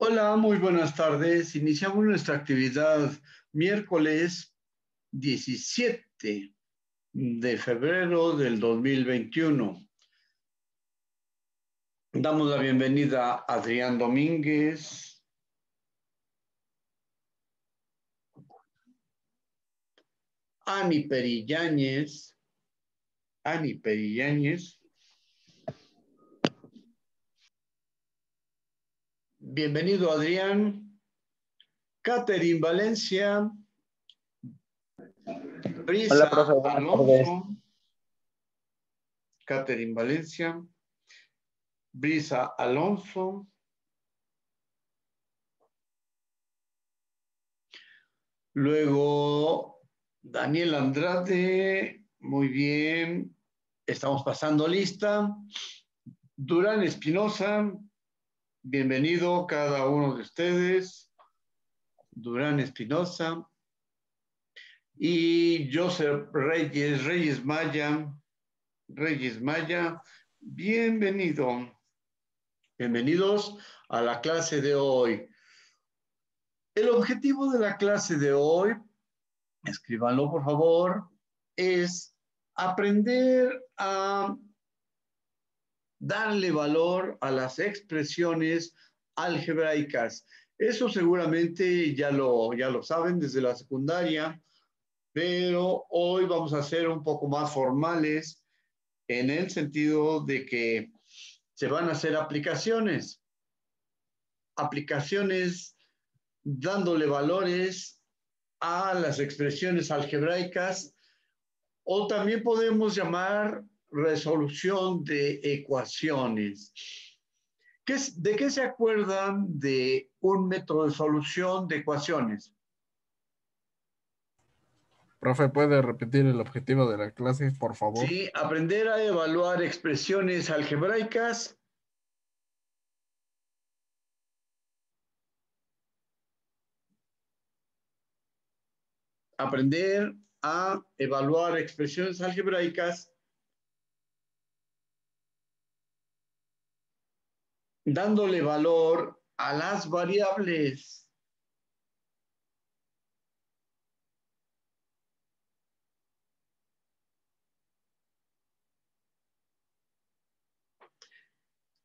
Hola, muy buenas tardes. Iniciamos nuestra actividad miércoles 17 de febrero del 2021. Damos la bienvenida a Adrián Domínguez, Ani Perilláñez, Bienvenido, Adrián. Catherine Valencia, Hola, Brisa profe, buenas tardes. Alonso, Catherine Valencia, Brisa Alonso. Luego, Daniel Andrade, muy bien. Estamos pasando lista. Durán Espinosa, bienvenido cada uno de ustedes. Durán Espinosa. Y Joseph Reyes Maya, bienvenido. Bienvenidos a la clase de hoy. El objetivo de la clase de hoy, escríbanlo por favor, es aprender a darle valor a las expresiones algebraicas. Eso seguramente ya lo saben desde la secundaria, pero hoy vamos a ser un poco más formales en el sentido de que se van a hacer aplicaciones dándole valores a las expresiones algebraicas, o también podemos llamar resolución de ecuaciones. ¿De qué se acuerdan de un método de solución de ecuaciones? Profe, ¿puede repetir el objetivo de la clase, por favor? Sí, aprender a evaluar expresiones algebraicas. Aprender a evaluar expresiones algebraicas dándole valor a las variables.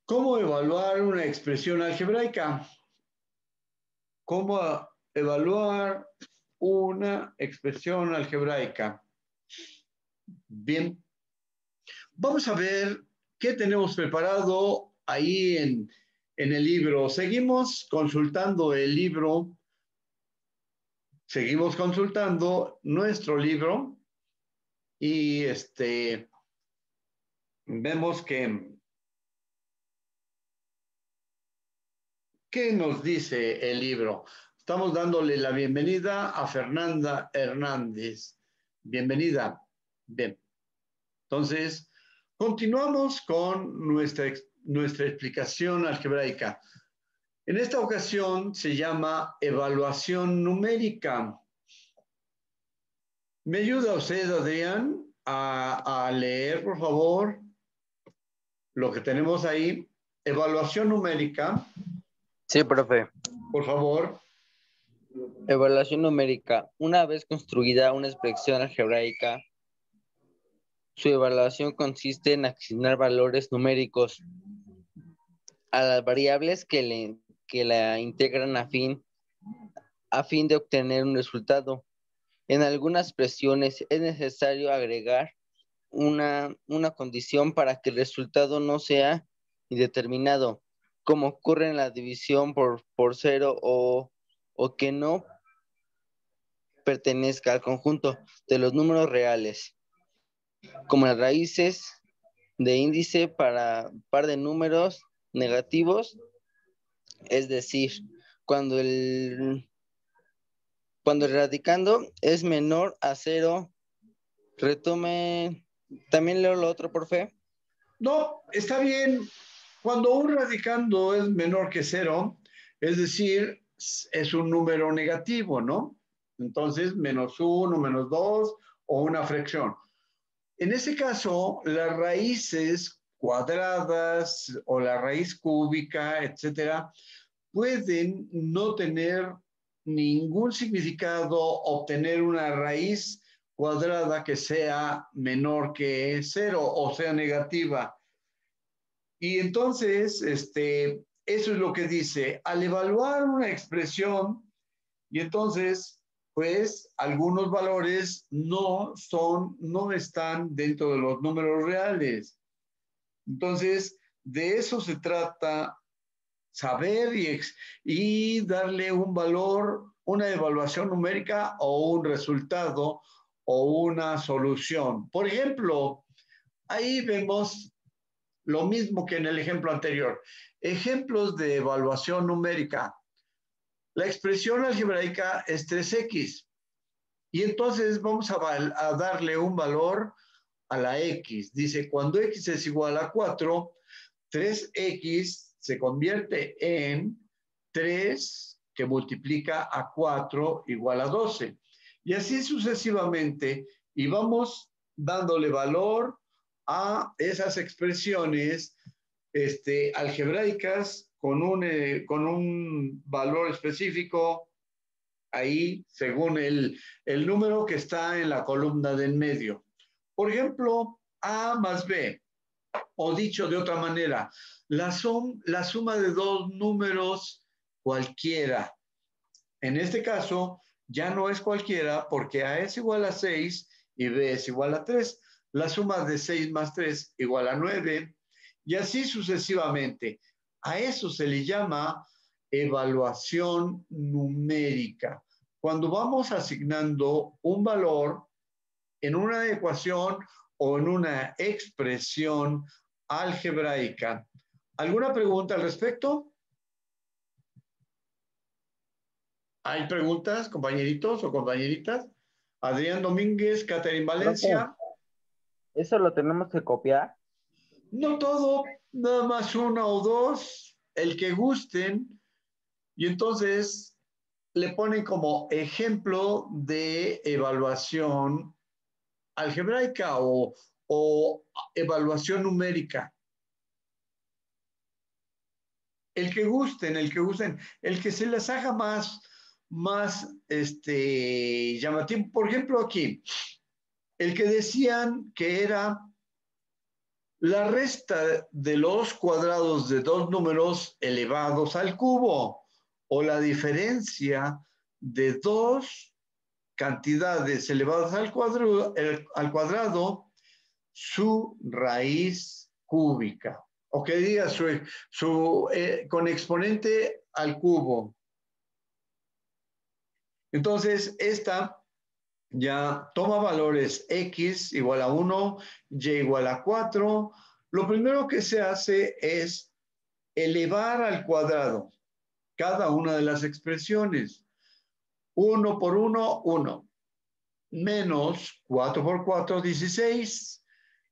¿Cómo evaluar una expresión algebraica? ¿Cómo evaluar una expresión algebraica? Bien, vamos a ver qué tenemos preparado ahí en el libro. Seguimos consultando el libro, seguimos consultando nuestro libro y vemos ¿qué nos dice el libro? Estamos dándole la bienvenida a Fernanda Hernández. Bienvenida. Bien. Entonces, continuamos con nuestra explicación algebraica. En esta ocasión se llama evaluación numérica. ¿Me ayuda usted, Adrián, a leer, por favor, lo que tenemos ahí? Evaluación numérica. Sí, profe. Por favor. Evaluación numérica. Una vez construida una expresión algebraica, su evaluación consiste en asignar valores numéricos a las variables que la integran a fin de obtener un resultado. En algunas expresiones es necesario agregar una condición para que el resultado no sea indeterminado, como ocurre en la división por cero o que no pertenezca al conjunto de los números reales, como las raíces de índice para par de números negativos, es decir, cuando el radicando es menor a cero. Retome, también leo lo otro, por fe. No, está bien. Cuando un radicando es menor que cero, es decir, es un número negativo, ¿no? Entonces, -1, -2 o una fracción. En ese caso, las raíces cuadradas o la raíz cúbica, etcétera, pueden no tener ningún significado obtener una raíz cuadrada que sea menor que 0 o sea negativa. Y entonces, eso es lo que dice, al evaluar una expresión, y entonces, pues, algunos valores no están dentro de los números reales. Entonces, de eso se trata, saber y darle un valor, una evaluación numérica o un resultado o una solución. Por ejemplo, ahí vemos lo mismo que en el ejemplo anterior. Ejemplos de evaluación numérica. La expresión algebraica es 3x. Y entonces vamos a darle un valor a la x. Dice, cuando x es igual a 4, 3x se convierte en 3 que multiplica a 4 igual a 12. Y así sucesivamente. Y vamos dándole valor a esas expresiones algebraicas con un valor específico ahí según el número que está en la columna del medio. Por ejemplo, A más B, o dicho de otra manera, la suma de dos números cualquiera. En este caso, ya no es cualquiera porque A es igual a 6 y B es igual a 3. La suma de 6 más 3 igual a 9 y así sucesivamente. A eso se le llama evaluación numérica. Cuando vamos asignando un valor en una ecuación o en una expresión algebraica. ¿Alguna pregunta al respecto? ¿Hay preguntas, compañeritos o compañeritas? Adrián Domínguez, Catherine Profe, Valencia. ¿eso lo tenemos que copiar? No todo, nada más una o dos, el que gusten. Y entonces le ponen como ejemplo de evaluación algebraica o evaluación numérica. El que gusten, el que se les haga más llamativo. Por ejemplo, aquí, el que decían que era la resta de los cuadrados de dos números elevados al cubo o la diferencia de dos cantidades elevadas al cuadrado, su raíz cúbica. O que diga con exponente al cubo. Entonces, esta ya toma valores x igual a 1, y igual a 4. Lo primero que se hace es elevar al cuadrado cada una de las expresiones. 1 por 1, 1. Menos 4 por 4, 16.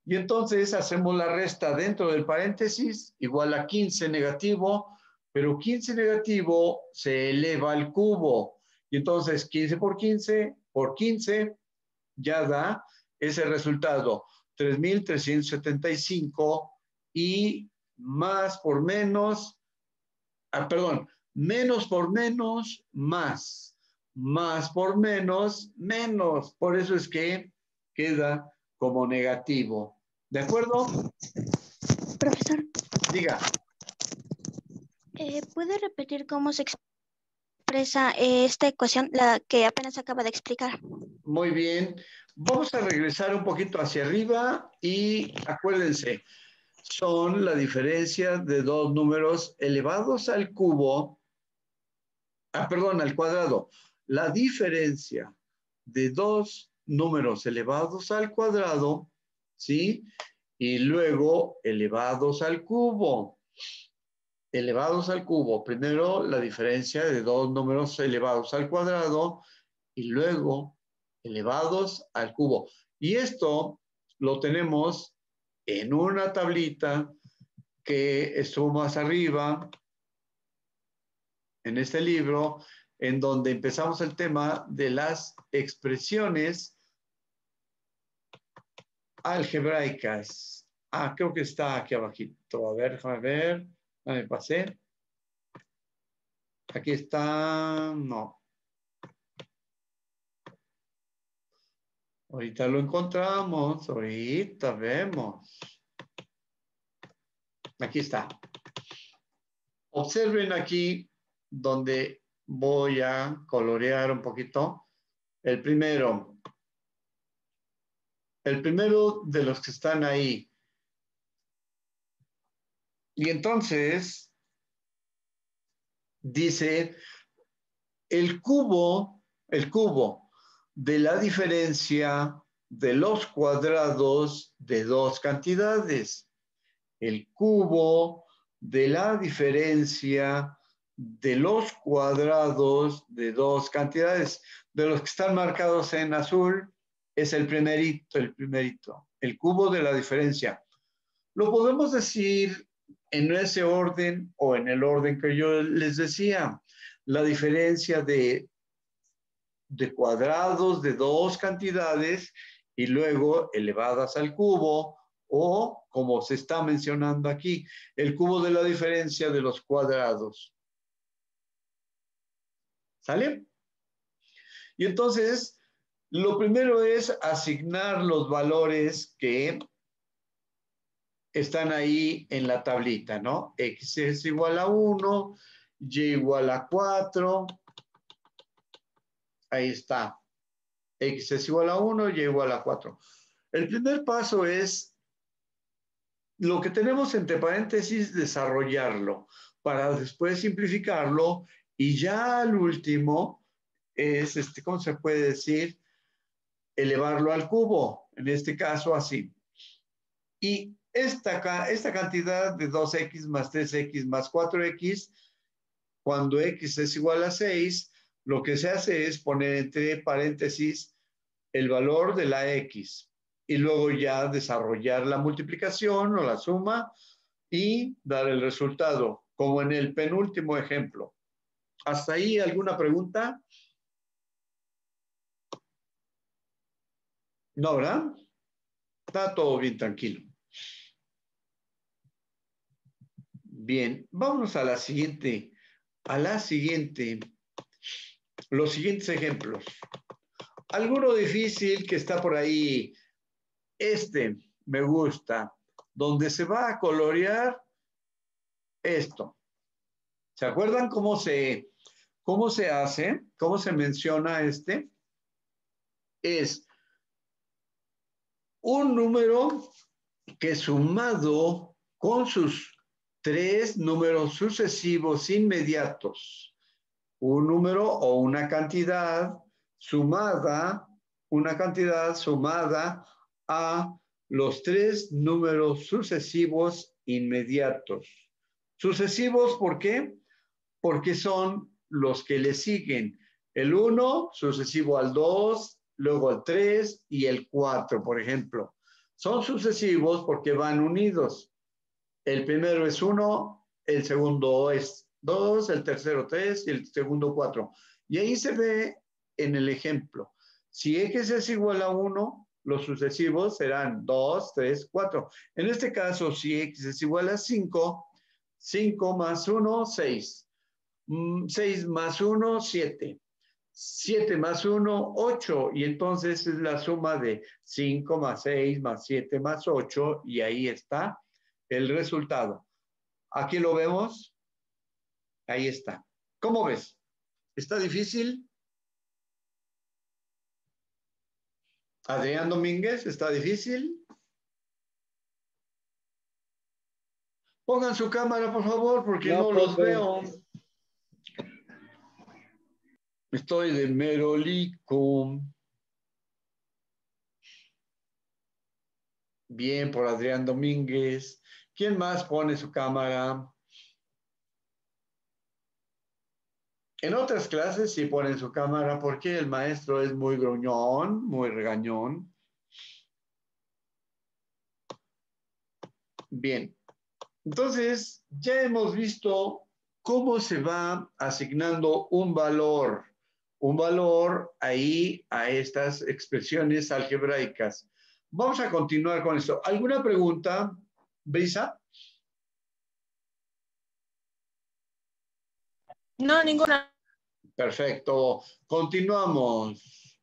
Y entonces hacemos la resta dentro del paréntesis, igual a 15 negativo, pero 15 negativo se eleva al cubo. Y entonces 15 por 15 ya da ese resultado, 3.375 y más por menos, menos por menos, más por menos, menos. Por eso es que queda como negativo. ¿De acuerdo? Profesor, Diga. ¿puede repetir cómo se expresa esta ecuación, la que apenas acaba de explicar? Muy bien. Vamos a regresar un poquito hacia arriba y acuérdense, son la diferencia de dos números elevados al cubo, al cuadrado. La diferencia de dos números elevados al cuadrado, ¿sí? Y luego elevados al cubo. Elevados al cubo. Primero la diferencia de dos números elevados al cuadrado y luego elevados al cubo. Y esto lo tenemos en una tablita que estuvo más arriba en este libro, en donde empezamos el tema de las expresiones algebraicas. Creo que está aquí abajito. A ver, déjame ver. Me pasé. Aquí está, no. Ahorita lo encontramos, ahorita vemos. Aquí está. Observen aquí donde voy a colorear un poquito. El primero de los que están ahí. Y entonces dice el cubo de la diferencia de los cuadrados de dos cantidades. El cubo de la diferencia de los cuadrados de dos cantidades. De los que están marcados en azul es el primerito. El cubo de la diferencia. Lo podemos decir en ese orden o en el orden que yo les decía. La diferencia de cuadrados de dos cantidades y luego elevadas al cubo, o como se está mencionando aquí, el cubo de la diferencia de los cuadrados. ¿Sale? Y entonces, lo primero es asignar los valores que están ahí en la tablita, ¿no? X es igual a 1, Y igual a 4. Ahí está. X es igual a 1, Y igual a 4. El primer paso es lo que tenemos entre paréntesis, desarrollarlo para después simplificarlo, y ya al último es, ¿cómo se puede decir? Elevarlo al cubo, en este caso así. Y esta cantidad de 2x más 3x más 4x, cuando x es igual a 6, lo que se hace es poner entre paréntesis el valor de la x y luego ya desarrollar la multiplicación o la suma y dar el resultado, como en el penúltimo ejemplo. ¿Hasta ahí alguna pregunta? No, ¿verdad? Está todo bien tranquilo. Bien, vámonos a la siguiente. Los siguientes ejemplos. Alguno difícil que está por ahí. Me gusta, donde se va a colorear esto. ¿Se acuerdan cómo se hace? ¿Cómo se menciona este? Es un número que sumado con sus tres números sucesivos inmediatos, un número o una cantidad sumada a los tres números sucesivos inmediatos. Sucesivos, ¿por qué? Porque son los que le siguen. El 1 sucesivo al 2, luego al 3 y el 4, por ejemplo. Son sucesivos porque van unidos. El primero es 1, el segundo es 2, el tercero 3 y el segundo 4. Y ahí se ve en el ejemplo. Si x es igual a 1, los sucesivos serán 2, 3, 4. En este caso, si x es igual a 5, 5 más 1, 6. 6 más 1, 7. 7 más 1, 8. Y entonces es la suma de 5 más 6 más 7 más 8. Y ahí está el resultado. Aquí lo vemos. Ahí está. ¿Cómo ves? ¿Está difícil? Adrián Domínguez, ¿está difícil? Pongan su cámara, por favor, porque no los veo. Estoy de merolico. Bien, por Adrián Domínguez. ¿Quién más pone su cámara? En otras clases sí ponen su cámara porque el maestro es muy gruñón, muy regañón. Bien, entonces ya hemos visto cómo se va asignando un valor ahí a estas expresiones algebraicas. Vamos a continuar con esto. ¿Alguna pregunta, Brisa? No, ninguna. Perfecto. Continuamos.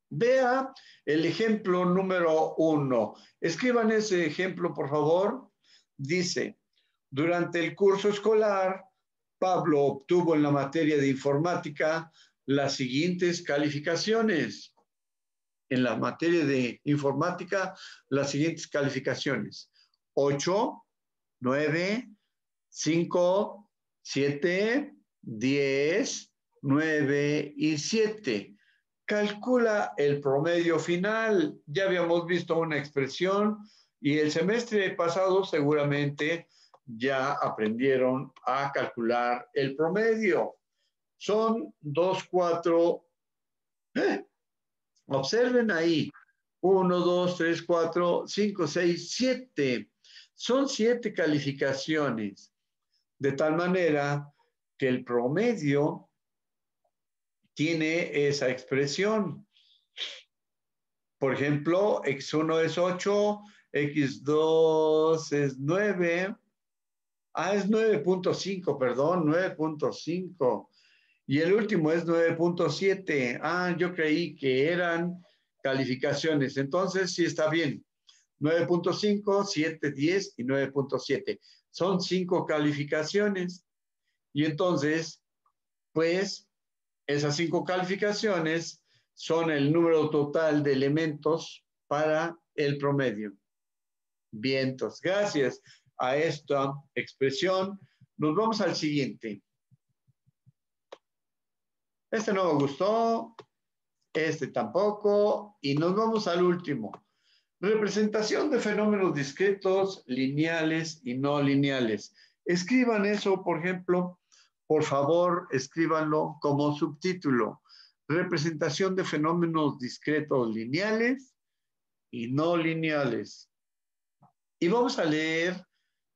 Vea el ejemplo número 1. Escriban ese ejemplo, por favor. Dice, durante el curso escolar, Pablo obtuvo en la materia de informática las siguientes calificaciones. En la materia de informática, las siguientes calificaciones. 8, 9, 5, 7, 10, 9 y 7. Calcula el promedio final. Ya habíamos visto una expresión y el semestre pasado seguramente ya aprendieron a calcular el promedio. Son 2, 4. Observen ahí. 1, 2, 3, 4, 5, 6, 7. Son 7 calificaciones. De tal manera que el promedio tiene esa expresión. Por ejemplo, x1 es 8, x2 es 9. Es 9.5, perdón, 9.5. Y el último es 9.7. Yo creí que eran calificaciones. Entonces, sí está bien. 9.5, 7, 10 y 9.7. Son 5 calificaciones. Y entonces, pues, esas 5 calificaciones son el número total de elementos para el promedio. Bien, entonces, gracias a esta expresión, nos vamos al siguiente. Este no me gustó, este tampoco, y nos vamos al último. Representación de fenómenos discretos, lineales y no lineales. Escriban eso, por ejemplo, por favor, escríbanlo como subtítulo. Representación de fenómenos discretos, lineales y no lineales. Y vamos a leer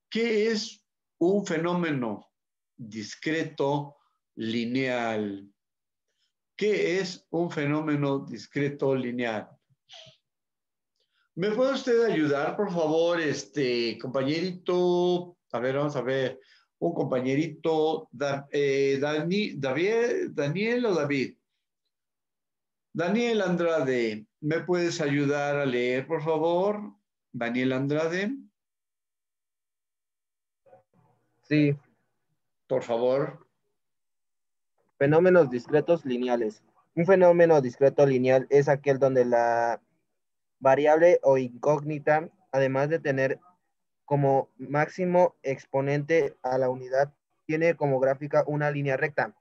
qué es un fenómeno discreto lineal. ¿Qué es un fenómeno discreto lineal? ¿Me puede usted ayudar, por favor, compañerito? A ver, vamos a ver. Un compañerito, Daniel o David. Daniel Andrade, ¿me puedes ayudar a leer, por favor? Daniel Andrade. Sí. Por favor. Fenómenos discretos lineales. Un fenómeno discreto lineal es aquel donde la variable o incógnita, además de tener como máximo exponente a la unidad, tiene como gráfica una línea recta,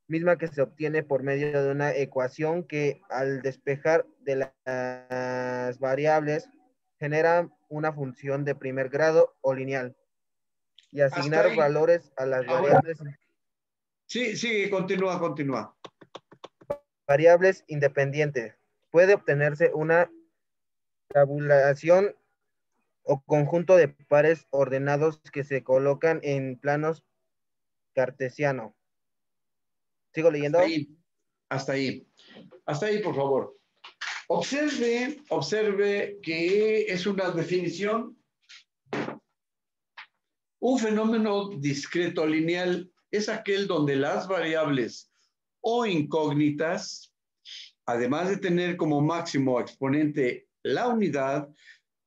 misma que se obtiene por medio de una ecuación que al despejar de las variables genera una función de primer grado o lineal y asignar valores a las variables. Sí, continúa. Variables independientes. Puede obtenerse una tabulación o conjunto de pares ordenados que se colocan en planos cartesiano. ¿Sigo leyendo? Hasta ahí, por favor. Observe que es una definición. Un fenómeno discreto lineal es aquel donde las variables o incógnitas, además de tener como máximo exponente la unidad,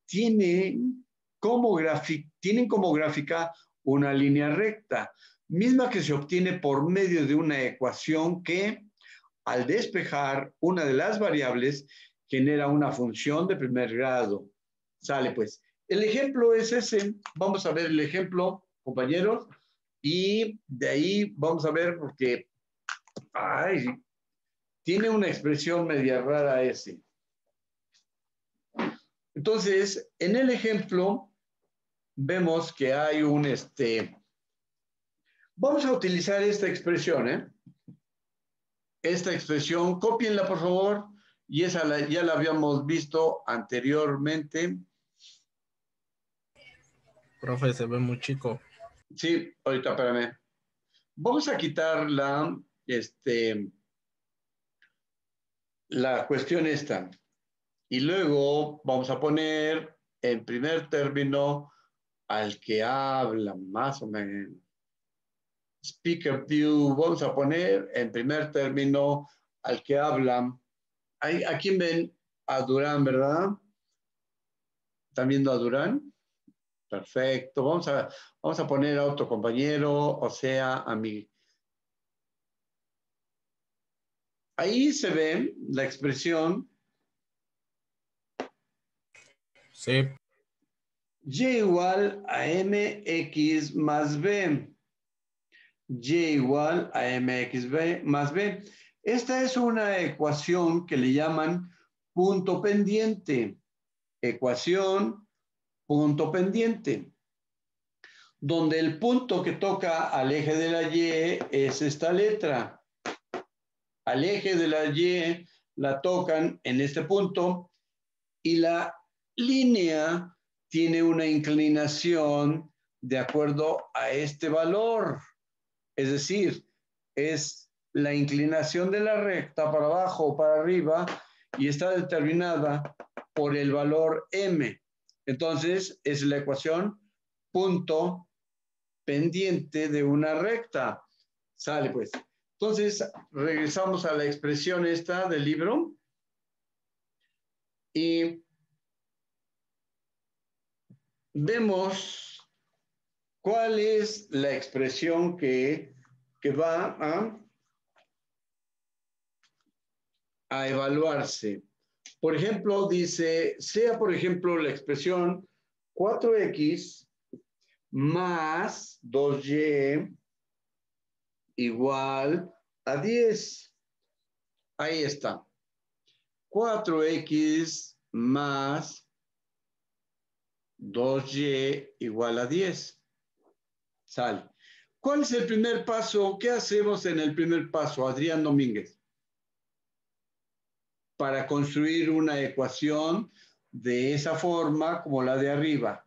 tienen como gráfica una línea recta, misma que se obtiene por medio de una ecuación que, al despejar una de las variables, genera una función de primer grado. Sale pues. El ejemplo es ese. Vamos a ver el ejemplo, compañeros, y de ahí vamos a ver porque tiene una expresión media rara ese. Entonces, en el ejemplo, vemos que hay vamos a utilizar esta expresión, Esta expresión, cópienla, por favor, y esa ya la habíamos visto anteriormente. Profe, se ve muy chico. Sí, ahorita, espérame. Vamos a quitar la cuestión esta. Y luego vamos a poner en primer término al que habla, más o menos. speaker view, vamos a poner en primer término al que habla. ¿A quién ven? A Durán, ¿verdad? ¿Están viendo a Durán? Perfecto. Vamos a poner a otro compañero, o sea, a mí. Ahí se ve la expresión Sí. y igual a mx más b. Y igual a mx más b. Esta es una ecuación que le llaman punto pendiente. Ecuación punto pendiente. Donde el punto que toca al eje de la y es esta letra. Al eje de la y la tocan en este punto y la línea tiene una inclinación de acuerdo a este valor. Es decir, es la inclinación de la recta para abajo o para arriba y está determinada por el valor m. Entonces, es la ecuación punto pendiente de una recta. Sale pues. Entonces, regresamos a la expresión esta del libro y vemos cuál es la expresión que va a evaluarse. Por ejemplo, dice, sea por ejemplo la expresión 4x más 2y igual a 10. Ahí está. 4x más 2y igual a 10. Sale. ¿Cuál es el primer paso? ¿Qué hacemos en el primer paso, Adrián Domínguez? Para construir una ecuación de esa forma como la de arriba.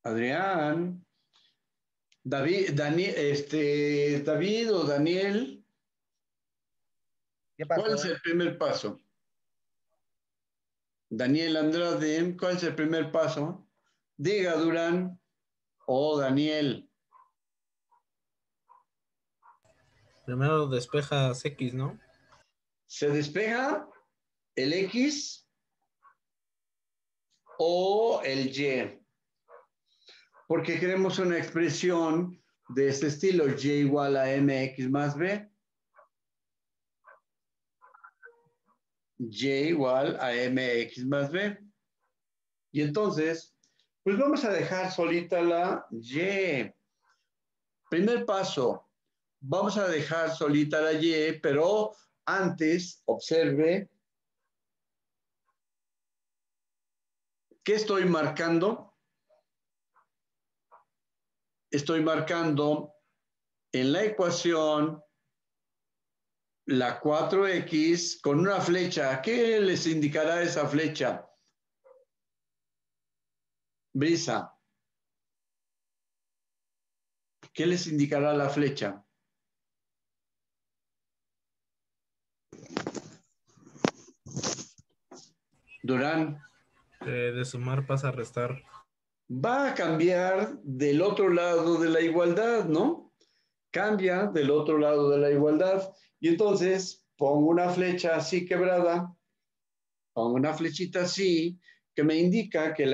Adrián, David, David o Daniel, ¿Qué ¿cuál pasó? es el primer paso? Daniel Andrade, ¿cuál es el primer paso? Diga, Durán o Daniel. Primero despejas X, ¿no? ¿Se despeja el X o el Y? Porque queremos una expresión de este estilo, y igual a mx más b. Y igual a mx más b. Y entonces, pues vamos a dejar solita la y. Primer paso, vamos a dejar solita la y, pero antes, observe, ¿qué estoy marcando? Estoy marcando en la ecuación la 4x con una flecha. ¿Qué les indicará esa flecha? Brisa. ¿Qué les indicará la flecha? Durán. De sumar pasa a restar. Va a cambiar del otro lado de la igualdad, ¿no? Cambia del otro lado de la igualdad. Y entonces pongo una flecha así quebrada, pongo una flechita así, que me indica que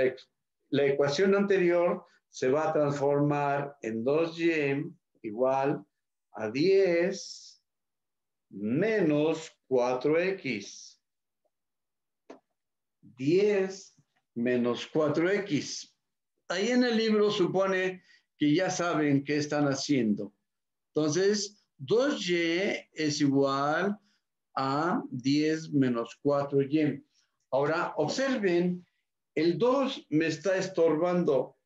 la ecuación anterior se va a transformar en 2y igual a 10 menos 4x. 10 menos 4x. Ahí en el libro supone que ya saben qué están haciendo. Entonces, 2y es igual a 10 menos 4y. Ahora, observen, el 2 me está estorbando.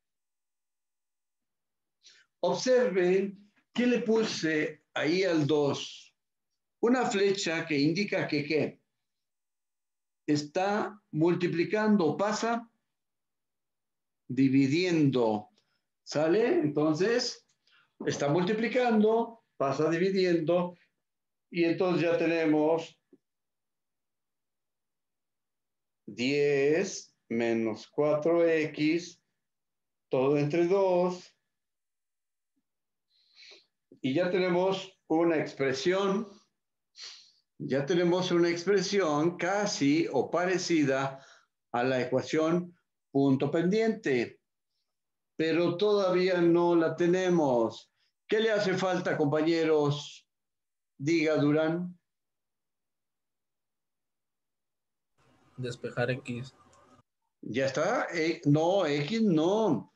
Observen que le puse ahí al 2 una flecha que indica que ¿qué? Está multiplicando, pasa dividiendo. ¿Sale? Entonces, está multiplicando, pasa dividiendo, y entonces ya tenemos 10 menos 4x, todo entre 2. Y ya tenemos una expresión. Ya tenemos una expresión casi o parecida a la ecuación punto pendiente, pero todavía no la tenemos. ¿Qué le hace falta, compañeros? Diga, Durán. Despejar X. ¿Ya está? No, X no.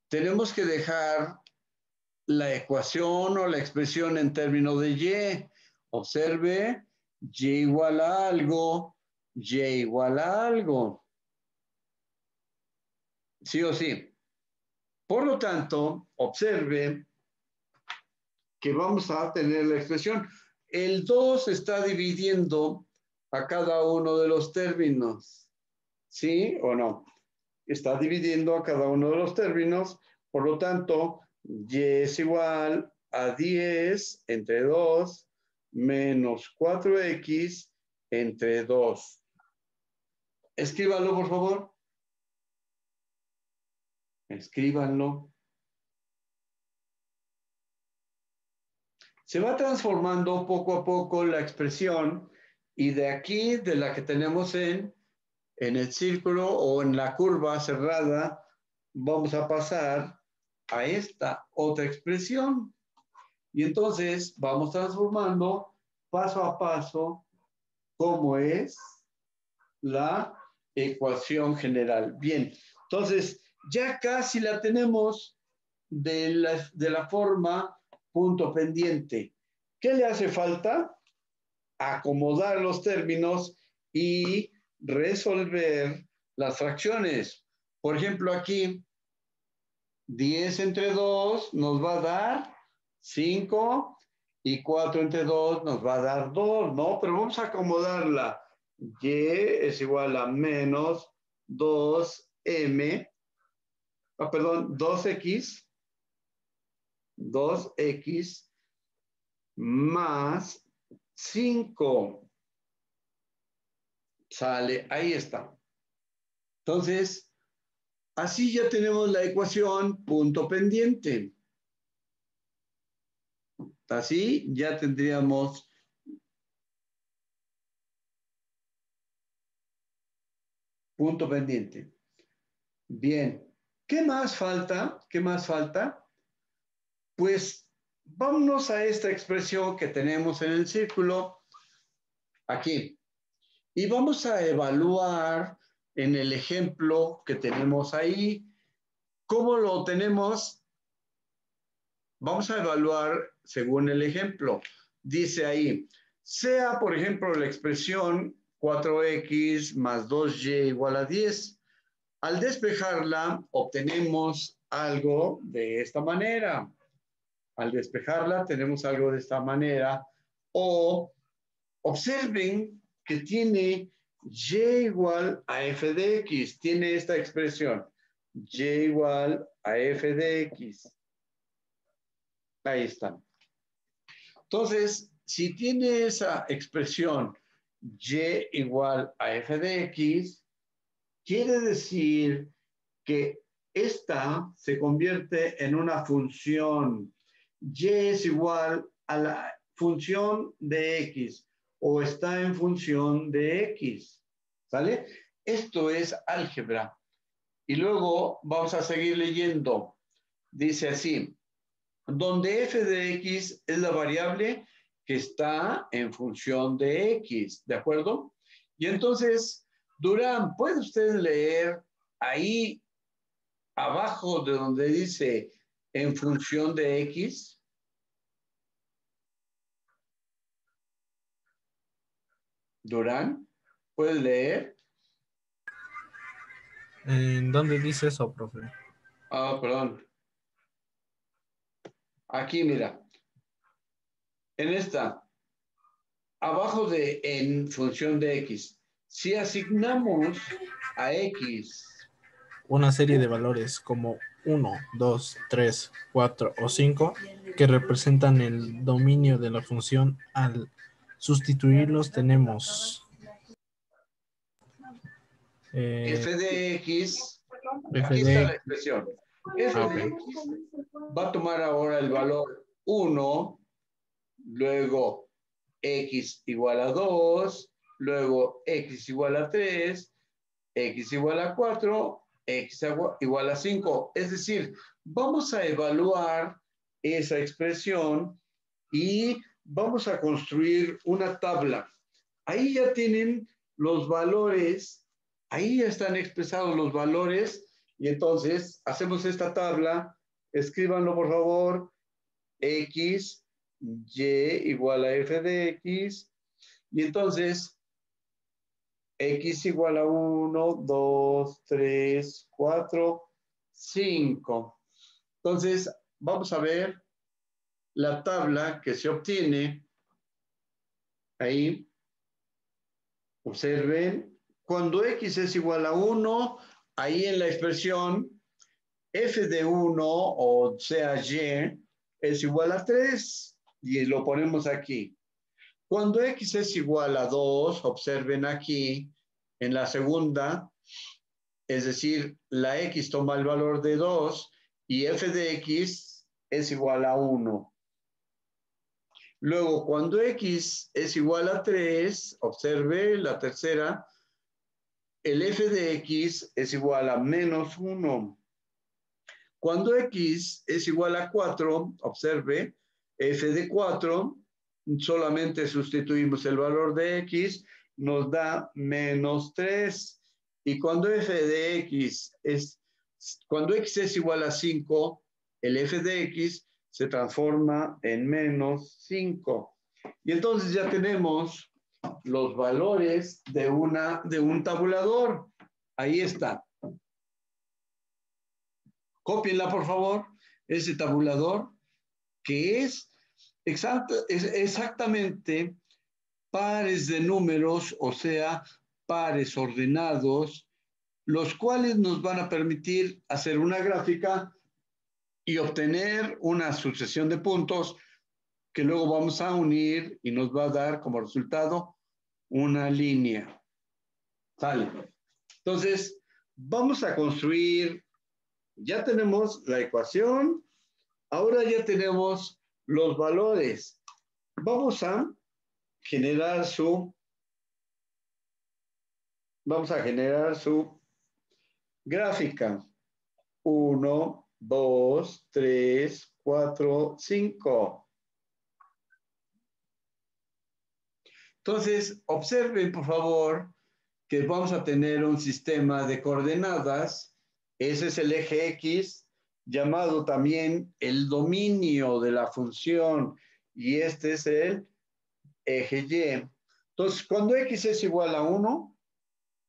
Tenemos que dejar la ecuación o la expresión en términos de Y. Observe, Y igual a algo, Y igual a algo. Sí o sí. Por lo tanto, observe que vamos a tener la expresión. El 2 está dividiendo a cada uno de los términos. ¿Sí o no? Está dividiendo a cada uno de los términos. Por lo tanto, y es igual a 10 entre 2 menos 4x entre 2. Escríbanlo, por favor. Escríbanlo. Se va transformando poco a poco la expresión y de aquí, de la que tenemos en el círculo o en la curva cerrada, vamos a pasar a esta otra expresión. Y entonces vamos transformando paso a paso cómo es la ecuación general. Bien, entonces ya casi la tenemos de la forma punto pendiente. ¿Qué le hace falta? Acomodar los términos y resolver las fracciones. Por ejemplo, aquí 10 entre 2 nos va a dar 5 y 4 entre 2 nos va a dar 2, ¿no? Pero vamos a acomodarla. Y es igual a menos 2m, perdón, 2x más 5. Sale, ahí está. Entonces, así ya tenemos la ecuación punto pendiente. Así ya tendríamos punto pendiente. Bien, ¿qué más falta? ¿Qué más falta? Pues vámonos a esta expresión que tenemos en el círculo, aquí. Y vamos a evaluar en el ejemplo que tenemos ahí. ¿Cómo lo tenemos? Vamos a evaluar según el ejemplo. Dice ahí, sea, por ejemplo, la expresión 4x más 2y igual a 10. Al despejarla, obtenemos algo de esta manera. Al despejarla, tenemos algo de esta manera. O observen que tiene y igual a f de x. Tiene esta expresión. Y igual a f de x. Ahí está. Entonces, si tiene esa expresión y igual a f de x, quiere decir que esta se convierte en una función. Y es igual a la función de x o está en función de x. ¿Sale? Esto es álgebra. Y luego vamos a seguir leyendo. Dice así, donde f de x es la variable que está en función de x, ¿de acuerdo? Y entonces, Durán, ¿puede usted leer ahí abajo de donde dice en función de x? Durán, ¿puedes leer? ¿En dónde dice eso, profe? Ah, perdón. Aquí, mira. En esta, abajo de en función de x, si asignamos a x Una serie de valores como 1, 2, 3, 4 o 5 que representan el dominio de la función. Al sustituirlos tenemos f de x, f aquí de está la x. expresión. F Ah, de ok. x va a tomar ahora el valor 1, luego x igual a 2, luego x igual a 3, x igual a 4, x igual a 5. Es decir, vamos a evaluar esa expresión y vamos a construir una tabla. Ahí ya tienen los valores, ahí ya están expresados los valores y entonces hacemos esta tabla. Escríbanlo por favor. X, y igual a f de x. Y entonces x igual a 1, 2, 3, 4, 5. Entonces, vamos a ver la tabla que se obtiene ahí. Observen, cuando x es igual a 1, ahí en la expresión f de 1, o sea, y, es igual a 3. Y lo ponemos aquí. Cuando x es igual a 2, observen aquí, en la segunda, es decir, la x toma el valor de 2 y f de x es igual a 1. Luego, cuando x es igual a 3, observe la tercera, el f de x es igual a menos 1. Cuando x es igual a 4, observe, f de 4, solamente sustituimos el valor de x, nos da menos 3. Y cuando cuando x es igual a 5, el f de x se transforma en menos 5. Y entonces ya tenemos los valores de un tabulador. Ahí está. Cópienla, por favor, ese tabulador, que es exactamente pares de números, o sea, pares ordenados, los cuales nos van a permitir hacer una gráfica y obtener una sucesión de puntos que luego vamos a unir y nos va a dar como resultado una línea. ¿Sale? Entonces, vamos a construir, ya tenemos la ecuación. Ahora ya tenemos los valores. Vamos a generar su gráfica. 1, 2, 3, 4, 5. Entonces, observen, por favor, que vamos a tener un sistema de coordenadas. Ese es el eje X, llamado también el dominio de la función, y este es el eje Y. Entonces, cuando X es igual a 1,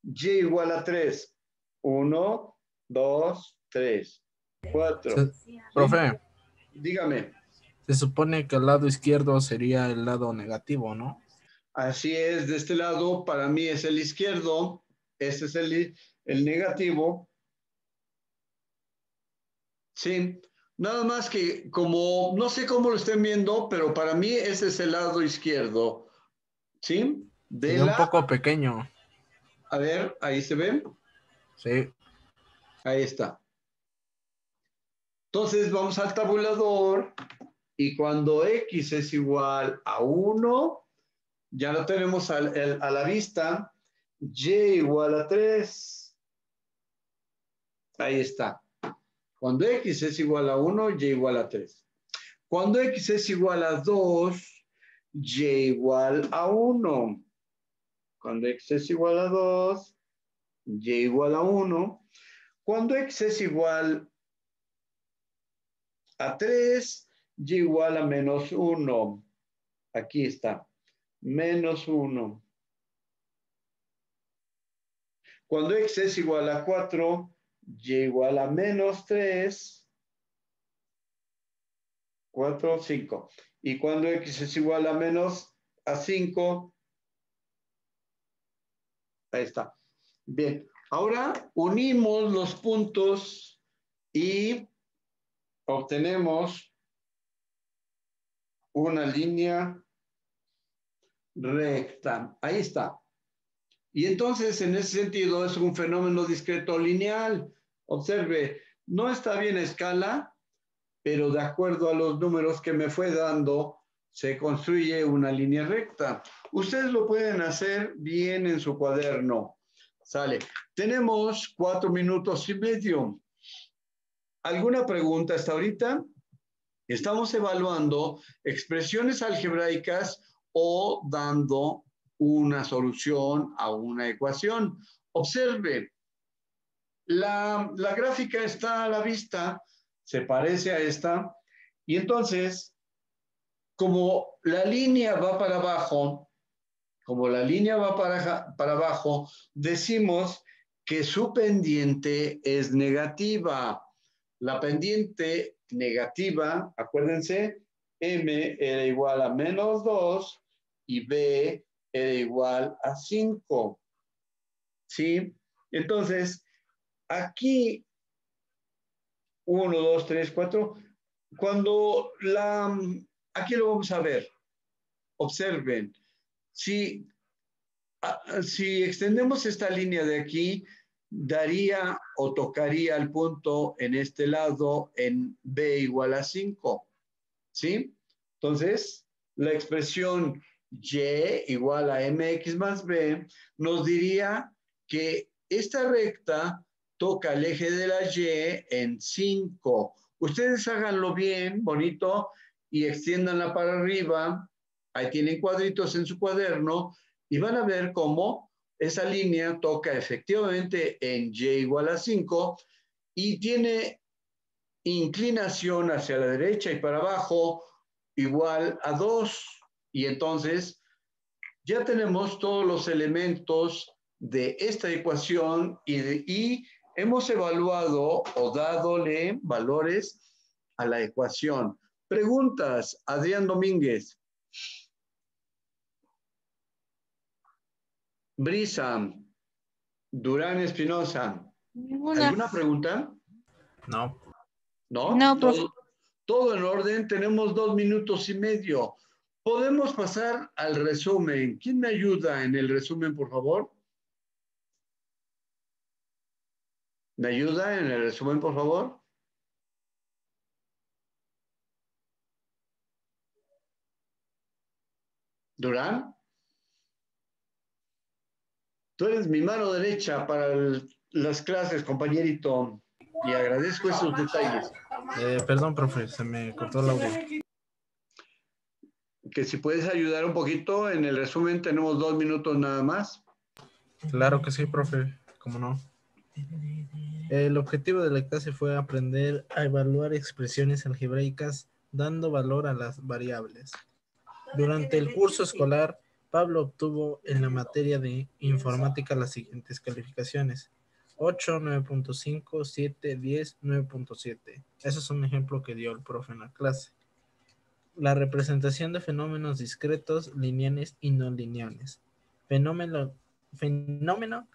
Y igual a 3. 1, 2, 3, 4. Profe, Dígame. se supone que el lado izquierdo sería el lado negativo, ¿no? Así es, de este lado para mí es el izquierdo, este es el negativo. Sí, nada más que como, no sé cómo lo estén viendo, pero para mí ese es el lado izquierdo. ¿Sí? Se ve un poco pequeño. A ver, ahí se ve. Sí. Ahí está. Entonces vamos al tabulador y cuando X es igual a 1, ya lo tenemos a la vista. Y igual a 3. Ahí está. Cuando X es igual a 1, Y igual a 3. Cuando X es igual a 2, Y igual a 1. Cuando X es igual a 2, Y igual a 1. Cuando X es igual a 3, Y igual a menos 1. Aquí está. Menos 1. Cuando X es igual a 4, Y igual a menos 3. 4, 5. Y cuando X es igual a menos a 5, ahí está. Bien, ahora unimos los puntos y obtenemos una línea recta. Ahí está. Y entonces, en ese sentido, es un fenómeno discreto lineal. Observe, no está bien a escala, pero de acuerdo a los números que me fue dando, se construye una línea recta. Ustedes lo pueden hacer bien en su cuaderno. Sale. Tenemos 4 minutos y medio. ¿Alguna pregunta hasta ahorita? Estamos evaluando expresiones algebraicas o dando una solución a una ecuación. Observe, la gráfica está a la vista, se parece a esta, y entonces, como la línea va para abajo, decimos que su pendiente es negativa. La pendiente negativa, acuérdense, M era igual a menos 2 y B era igual a 5. ¿Sí? Entonces, aquí, 1, 2, 3, 4, aquí lo vamos a ver. Observen, si extendemos esta línea de aquí, daría o tocaría el punto en este lado en B igual a 5. ¿Sí? Entonces, la expresión Y igual a MX más B nos diría que esta recta toca el eje de la Y en 5. Ustedes háganlo bien, bonito, y extiéndanla para arriba. Ahí tienen cuadritos en su cuaderno y van a ver cómo esa línea toca efectivamente en Y igual a 5 y tiene inclinación hacia la derecha y para abajo igual a 2. Y entonces ya tenemos todos los elementos de esta ecuación y hemos evaluado o dadole valores a la ecuación. Preguntas, Adrián Domínguez. Brisa, Durán Espinosa. ¿Alguna pregunta? No. ¿No? No, profe. Todo en orden, tenemos 2 minutos y medio. Podemos pasar al resumen. ¿Quién me ayuda en el resumen, por favor? ¿Me ayuda en el resumen, por favor? ¿Durán? Tú eres mi mano derecha para las clases, compañerito, y agradezco esos detalles. Perdón, profe, se me cortó el audio. Que si puedes ayudar un poquito, en el resumen tenemos 2 minutos nada más. Claro que sí, profe, cómo no. El objetivo de la clase fue aprender a evaluar expresiones algebraicas dando valor a las variables. Durante el curso escolar, Pablo obtuvo en la materia de informática las siguientes calificaciones: 8, 9.5, 7, 10, 9.7. Ese es un ejemplo que dio el profe en la clase. La representación de fenómenos discretos, lineales y no lineales. Fenómeno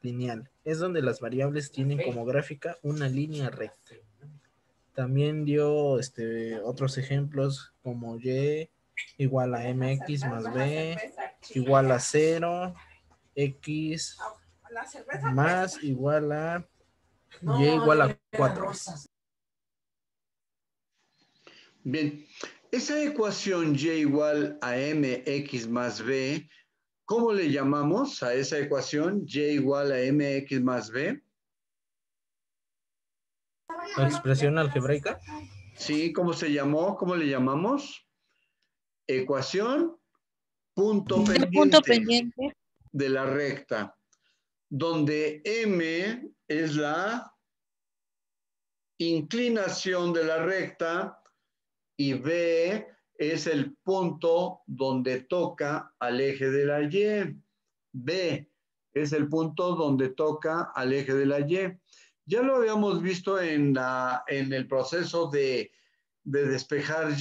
lineal es donde las variables tienen como gráfica una línea recta. También dio otros ejemplos como Y igual a MX más B igual a 0, X más igual a Y igual a 4. Bien, esa ecuación Y igual a MX más B, ¿cómo le llamamos a esa ecuación Y igual a MX más B? ¿Expresión algebraica? Sí, ¿cómo se llamó? ¿Cómo le llamamos? Ecuación punto pendiente de la recta, donde M es la inclinación de la recta y B es el punto donde toca al eje de la Y. B es el punto donde toca al eje de la Y. Ya lo habíamos visto en el proceso de despejar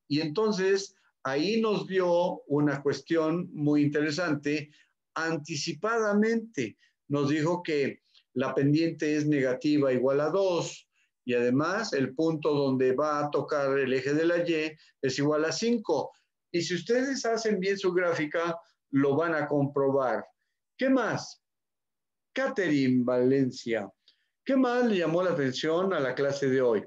y entonces ahí nos dio una cuestión muy interesante. Anticipadamente nos dijo que la pendiente es negativa igual a 2 y además el punto donde va a tocar el eje de la Y es igual a 5. Y si ustedes hacen bien su gráfica, lo van a comprobar. ¿Qué más? Catherine Valencia. ¿Qué más le llamó la atención a la clase de hoy?